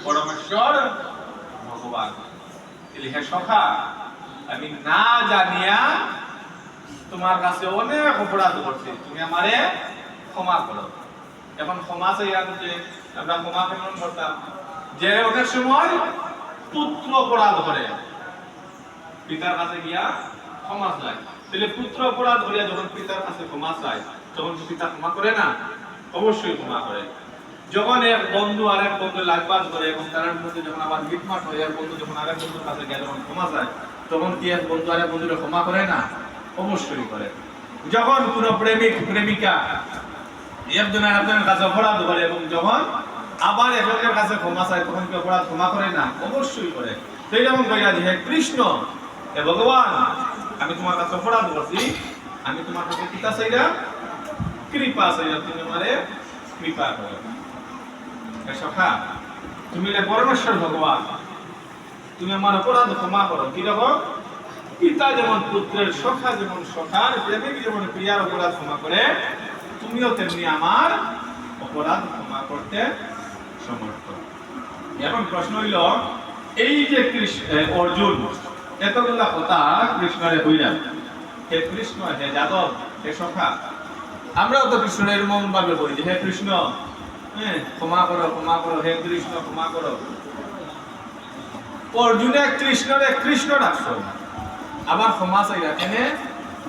পরমেশ্বর ভগবান। হে সখা, আমি না জানিয়া তোমার কাছে অনেক অপরাধ করছি, তুমি আমারে ক্ষমা করো। এখন ক্ষমা চাইয়া যে আমরা ক্ষমা কেমন করতাম, যে অনেক সময় পুত্র অপরাধ করে পিতার কাছে গিয়া ক্ষমা চায়, তাহলে পুত্র অপরাধ করিয়া যখন পিতার কাছে ক্ষমা চায় তখন পিতা ক্ষমা করে না? অবশ্যই ক্ষমা করে। যখন এক বন্ধু আরেক বন্ধু লাগবাজ করে এবং তার মধ্যে যখন আবার মিটমাট হয়, এক বন্ধু যখন আরেক বন্ধুর কাছে গিয়ে যখন ক্ষমা চায় তখন কি এক বন্ধু আরেক বন্ধুকে ক্ষমা করে না? অবশ্যই করে। যখন কোনো প্রেমিক প্রেমিকা একজন আরেকজনের কাছে অপরাধ করে এবং যখন আবার একজনের কাছে ক্ষমা চায় তখন কি অপরাধ ক্ষমা করে না? অবশ্যই করে। সেই যেমন কইয়া যে হে কৃষ্ণ, হে ভগবান, আমি তোমার কাছে অপরাধ করছি, আমি তোমার কাছে কিতা চাইরা? কৃপা চাইরা, তুমি আমারে কৃপা করো। হে সখা, তুমি রে পরমেশ্বর ভগবান, তুমি আমার অপরাধ ক্ষমা করো। কিরকম? পিতা যেমন পুত্রের, সখা যেমন সখার, প্রেমিক যেমন প্রিয়ার অপরাধ ক্ষমা করে, তুমিও তেমনি আমার অপরাধ ক্ষমা করতে সমর্থ। এখন প্রশ্ন হইল, এই যে অর্জুন এতগুলা কথা কৃষ্ণরে হইলাম, হে কৃষ্ণ, হে যাদব, হে সখা, আমরাও তো কৃষ্ণের এরকম ভাবে বলি যে হে কৃষ্ণ, ক্ষমা করো, ক্ষমা করো, হে কৃষ্ণ ক্ষমা করো। অর্জুনে কৃষ্ণরে কৃষ্ণ ডাকছো, আবার ক্ষমা চাইরা কেনে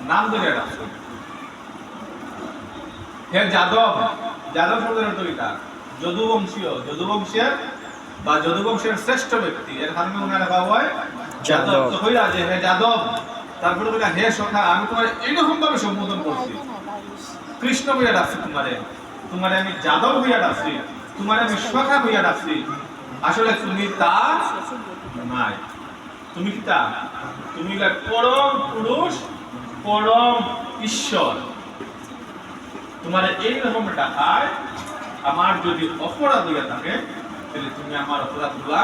নাম ধরে ডাকছো। হে যাদব, যাদব শব্দের অর্থ কি? যদুবংশীয়, যদুবংশের বা যদুবংশের শ্রেষ্ঠ ব্যক্তি, এর কারণে ওনারা ভাব হয় যাদব। তো হইলা যে হে যাদব, তারপরে কইলা হে সখা, আমি তোমার এইরকম ভাবে সম্বোধন করছি, কৃষ্ণ হইয়া ডাকছি তোমারে, তোমারে আমি যাদব হইয়া ডাকছি, তোমারে আমি সখা হইয়া ডাকছি। আসলে তুমি তা নাই, তুমি কি তা? তুমি পরম পুরুষ, পরম ঈশ্বর। তোমার এইরকম ডাকায় আমার যদি অপরাধ হইয়া থাকে তাহলে তুমি আমার অপরাধগুলা